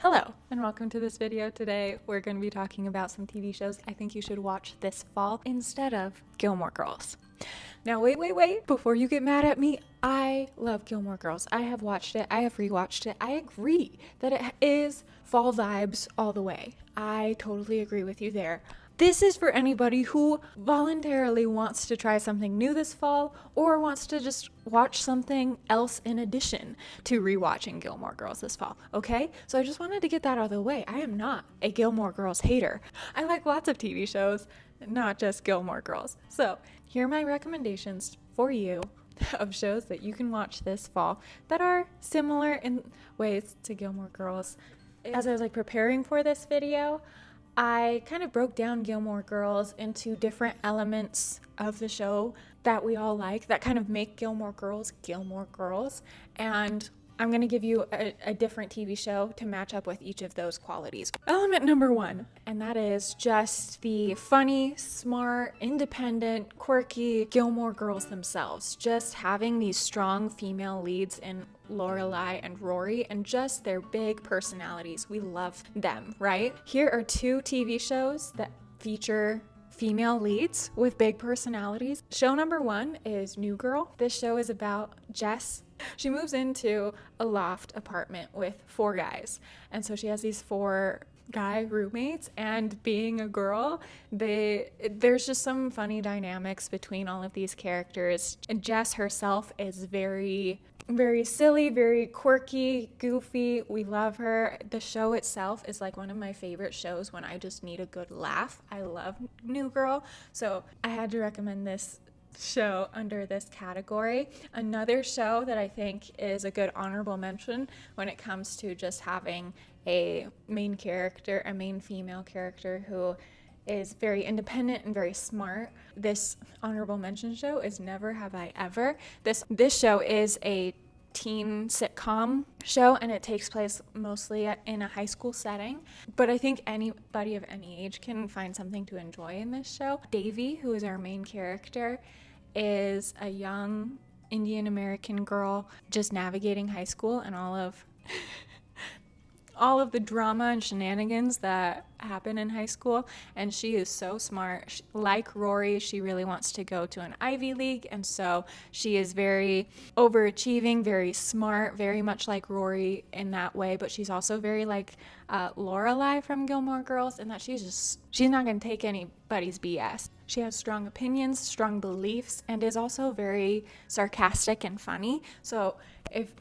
Hello and welcome to this video. Today we're going to be talking about some TV shows I think you should watch this fall instead of Gilmore Girls. Now wait, before you get mad at me, I love Gilmore Girls. I have watched it, I have rewatched it. I agree that it is fall vibes all the way. I totally agree with you there. This is for anybody who voluntarily wants to try something new this fall or wants to just watch something else in addition to rewatching Gilmore Girls this fall, okay? So I just wanted to get that out of the way. I am not a Gilmore Girls hater. I like lots of TV shows, not just Gilmore Girls. So here are my recommendations for you of shows that you can watch this fall that are similar in ways to Gilmore Girls. As I was preparing for this video, I kind of broke down Gilmore Girls into different elements of the show that we all like that kind of make Gilmore Girls, and I'm going to give you a different TV show to match up with each of those qualities. Element number one, and that is just the funny, smart, independent, quirky Gilmore Girls themselves. Just having these strong female leads in Lorelai and Rory and just their big personalities. We love them, right? Here are two TV shows that feature female leads with big personalities. Show number one is New Girl. This show is about Jess. She moves into a loft apartment with four guys. And so she has these four guy roommates, and being a girl, there's just some funny dynamics between all of these characters. And Jess herself is very silly, very quirky, goofy. We love her. The show itself is one of my favorite shows when I just need a good laugh. I love New Girl, so I had to recommend this show under this category. Another show that I think is a good honorable mention when it comes to just having a main female character who is very independent and very smart. This honorable mention show is Never Have I Ever. This show is a teen sitcom show, and it takes place mostly in a high school setting, but I think anybody of any age can find something to enjoy in this show. Davy, who is our main character, is a young Indian American girl just navigating high school and all of the drama and shenanigans that happen in high school, and she is so smart. Like Rory, she really wants to go to an Ivy League, and so she is very overachieving, very smart, very much like Rory in that way, but she's also very like Lorelai from Gilmore Girls, in that she's not going to take anybody's BS. She has strong opinions, strong beliefs, and is also very sarcastic and funny. So if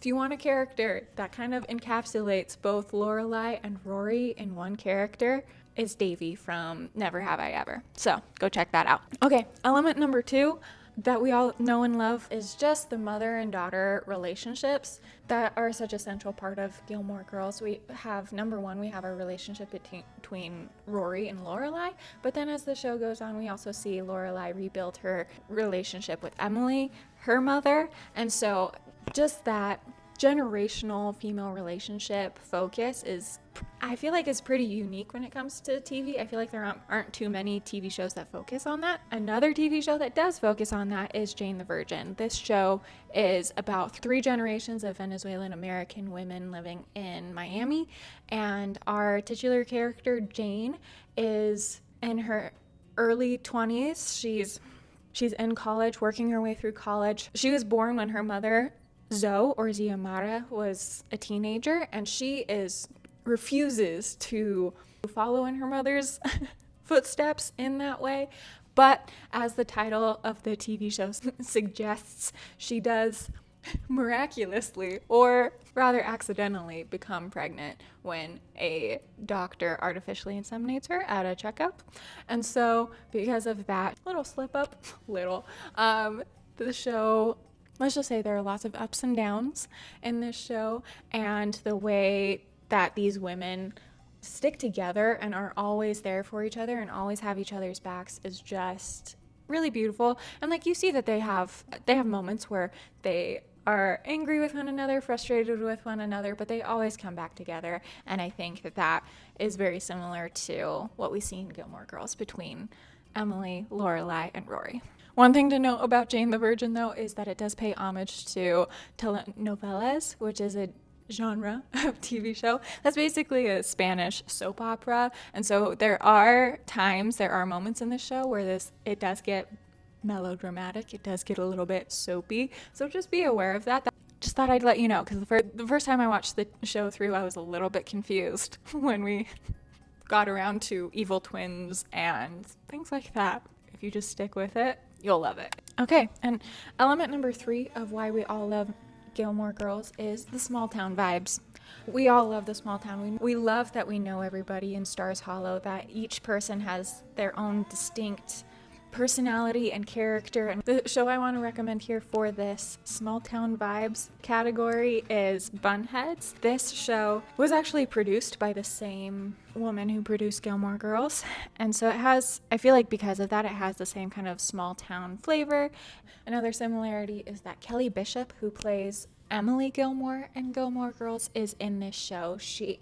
you want a character that kind of encapsulates both Lorelai and Rory in one character, is Davy from Never Have I Ever. So go check that out. Okay, element number two that we all know and love is just the mother and daughter relationships that are such a central part of Gilmore Girls. We have, number one, we have our relationship between Rory and Lorelai, but then as the show goes on, we also see Lorelai rebuild her relationship with Emily, her mother, and so just that generational female relationship focus I feel like is pretty unique when it comes to TV. I feel like there aren't too many TV shows that focus on that. Another TV show that does focus on that is Jane the Virgin. This show is about 3 generations of Venezuelan American women living in Miami, and our titular character Jane is in her early 20s. She's in college, working her way through college. She was born when her mother Zoe, or Ziamara, was a teenager, and she refuses to follow in her mother's footsteps in that way. But as the title of the TV show suggests, she does miraculously, or rather accidentally, become pregnant when a doctor artificially inseminates her at a checkup. And so because of that little slip up, the show, let's just say there are lots of ups and downs in this show, and the way that these women stick together and are always there for each other and always have each other's backs is just really beautiful. And you see that they have moments where they are angry with one another, frustrated with one another, but they always come back together. And I think that is very similar to what we see in Gilmore Girls between Emily, Lorelai, and Rory. One thing to note about Jane the Virgin, though, is that it does pay homage to telenovelas, which is a genre of TV show. That's basically a Spanish soap opera. And so there are moments in the show where it does get melodramatic. It does get a little bit soapy. So just be aware of that. Just thought I'd let you know, because the first time I watched the show through, I was a little bit confused when we got around to evil twins and things like that. If you just stick with it, you'll love it. Okay, and element number 3 of why we all love Gilmore Girls is the small town vibes. We all love the small town. We love that we know everybody in Stars Hollow, that each person has their own distinct personality and character. And the show I want to recommend here for this small town vibes category is Bunheads. This show was actually produced by the same woman who produced Gilmore Girls, and so I feel like because of that, it has the same kind of small town flavor. Another similarity is that Kelly Bishop, who plays Emily Gilmore in Gilmore Girls, is in this show. She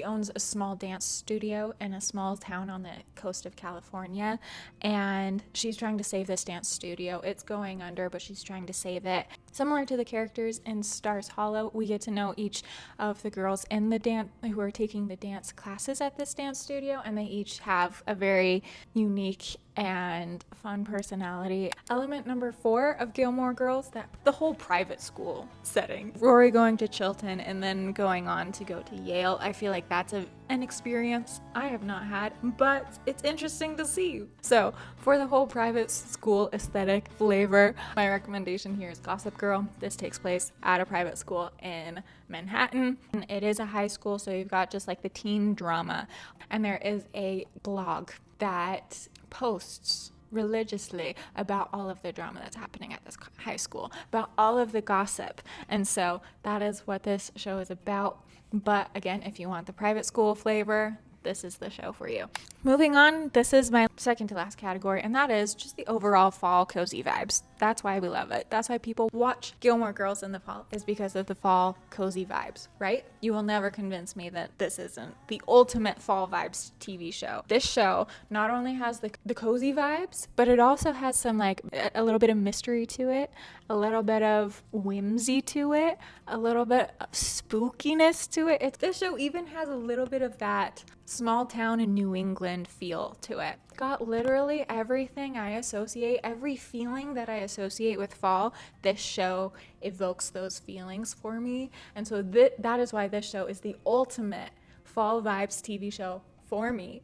owns a small dance studio in a small town on the coast of California, and she's trying to save this dance studio. It's going under, but she's trying to save it. Similar to the characters in Stars Hollow, we get to know each of the girls in the dance who are taking the dance classes at this dance studio, and they each have a very unique and fun personality. Element number 4 of Gilmore Girls, that the whole private school setting. Rory going to Chilton and then going on to go to Yale. I feel like that's an experience I have not had, but it's interesting to see. So for the whole private school aesthetic flavor, my recommendation here is Gossip Girl. This takes place at a private school in Manhattan. And it is a high school, so you've got just like the teen drama. And there is a blog that posts religiously about all of the drama that's happening at this high school, about all of the gossip. And so that is what this show is about. But again, if you want the private school flavor, this is the show for you. Moving on, this is my second to last category, and that is just the overall fall cozy vibes. That's why we love it. That's why people watch Gilmore Girls in the fall, is because of the fall cozy vibes, right? You will never convince me that this isn't the ultimate fall vibes TV show. This show not only has the cozy vibes, but it also has some like a little bit of mystery to it, a little bit of whimsy to it, a little bit of spookiness to it. This show even has a little bit of that small town in New England feel to it. Got literally everything I associate, every feeling that I associate with fall. This show evokes those feelings for me. And so that is why this show is the ultimate fall vibes TV show for me.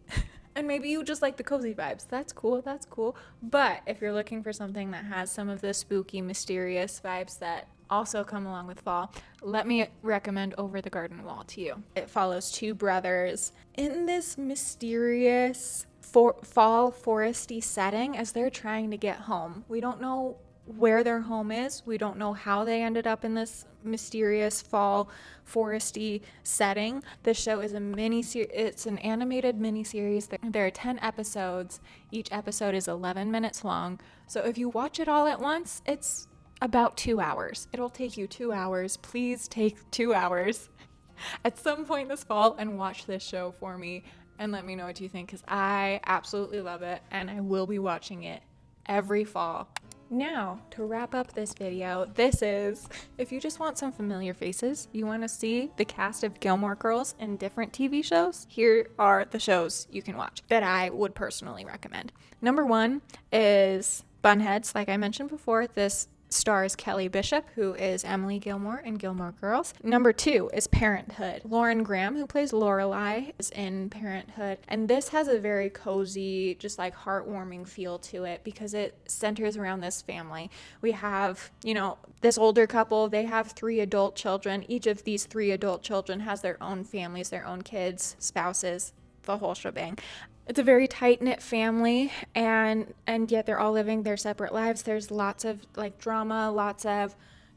And maybe you just like the cozy vibes. That's cool. But if you're looking for something that has some of the spooky, mysterious vibes that also come along with fall, let me recommend Over the Garden Wall to you. It follows two brothers in this mysterious fall foresty setting as they're trying to get home. We don't know where their home is. We don't know how they ended up in this mysterious fall foresty setting. This show is it's an animated miniseries. There are 10 episodes. Each episode is 11 minutes long. So if you watch it all at once, it's about 2 hours. It'll take you 2 hours. Please take 2 hours at some point this fall and watch this show for me and let me know what you think, because I absolutely love it and I will be watching it every fall. Now, to wrap up this video, this is, if you just want some familiar faces, you want to see the cast of Gilmore Girls in different TV shows, here are the shows you can watch that I would personally recommend. Number 1 is Bunheads. Like I mentioned before, this stars Kelly Bishop, who is Emily Gilmore in Gilmore Girls. Number 2 is Parenthood. Lauren Graham, who plays Lorelai, is in Parenthood. And this has a very cozy, just like heartwarming feel to it because it centers around this family. We have, this older couple, they have 3 adult children. Each of these 3 adult children has their own families, their own kids, spouses, the whole shebang. It's a very tight-knit family, and yet they're all living their separate lives. There's lots of drama,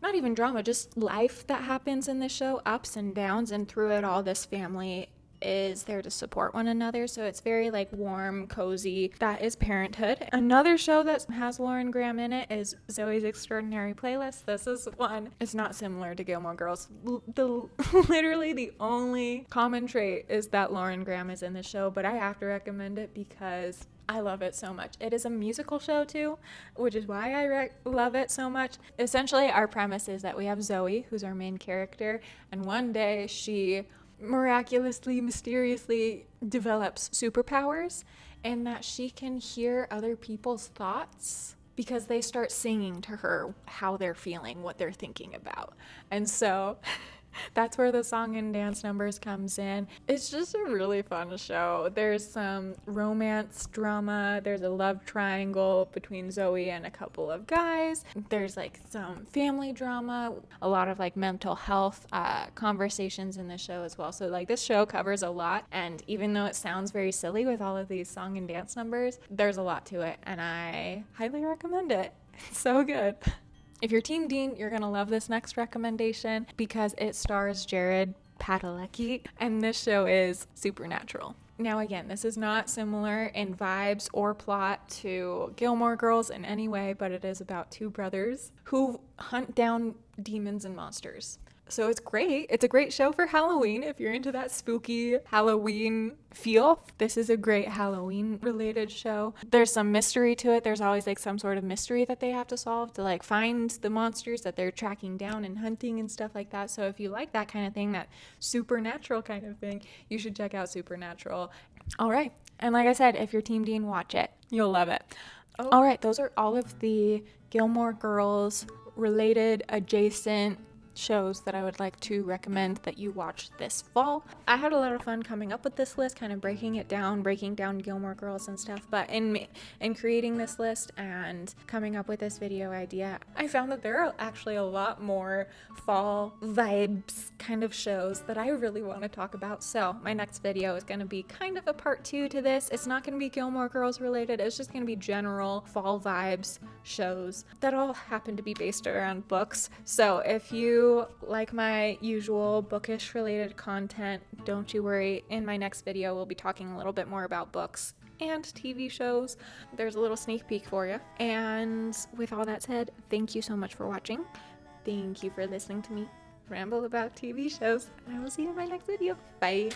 not even drama, just life that happens in the show, ups and downs, and through it all, this family is there to support one another. So it's very warm, cozy. That is Parenthood. Another show that has Lauren Graham in it is Zoe's Extraordinary Playlist. This is one. It's not similar to Gilmore Girls. Literally the only common trait is that Lauren Graham is in the show, but I have to recommend it because I love it so much. It is a musical show too, which is why I love it so much. Essentially, our premise is that we have Zoe, who's our main character, and one day she miraculously, mysteriously develops superpowers, and that she can hear other people's thoughts because they start singing to her how they're feeling, what they're thinking about. And so that's where the song and dance numbers comes in. It's just a really fun show. There's some romance drama. There's a love triangle between Zoe and a couple of guys. There's like some family drama, a lot of like mental health conversations in the show as well. So like this show covers a lot, and even though it sounds very silly with all of these song and dance numbers, there's a lot to it, and I highly recommend it. It's so good. If you're Team Dean, you're going to love this next recommendation because it stars Jared Padalecki, and this show is Supernatural. Now again, this is not similar in vibes or plot to Gilmore Girls in any way, but it is about two brothers who hunt down demons and monsters. So it's great. It's a great show for Halloween if you're into that spooky Halloween feel. This is a great Halloween related show. There's some mystery to it. There's always like some sort of mystery that they have to solve to like find the monsters that they're tracking down and hunting and stuff like that. So if you like that kind of thing, that supernatural kind of thing, you should check out Supernatural. All right. And like I said, if you're Team Dean, watch it. You'll love it. All right. Those are all of the Gilmore Girls related adjacent shows that I would like to recommend that you watch this fall. I had a lot of fun coming up with this list, kind of breaking down Gilmore Girls and stuff, but in creating this list and coming up with this video idea, I found that there are actually a lot more fall vibes kind of shows that I really want to talk about. So my next video is going to be kind of a part 2 to this. It's not going to be Gilmore Girls related. It's just going to be general fall vibes shows that all happen to be based around books. So if you like my usual bookish related content, don't you worry. In my next video, we'll be talking a little bit more about books and TV shows. There's a little sneak peek for you. And with all that said, thank you so much for watching. Thank you for listening to me ramble about TV shows. And I will see you in my next video. Bye.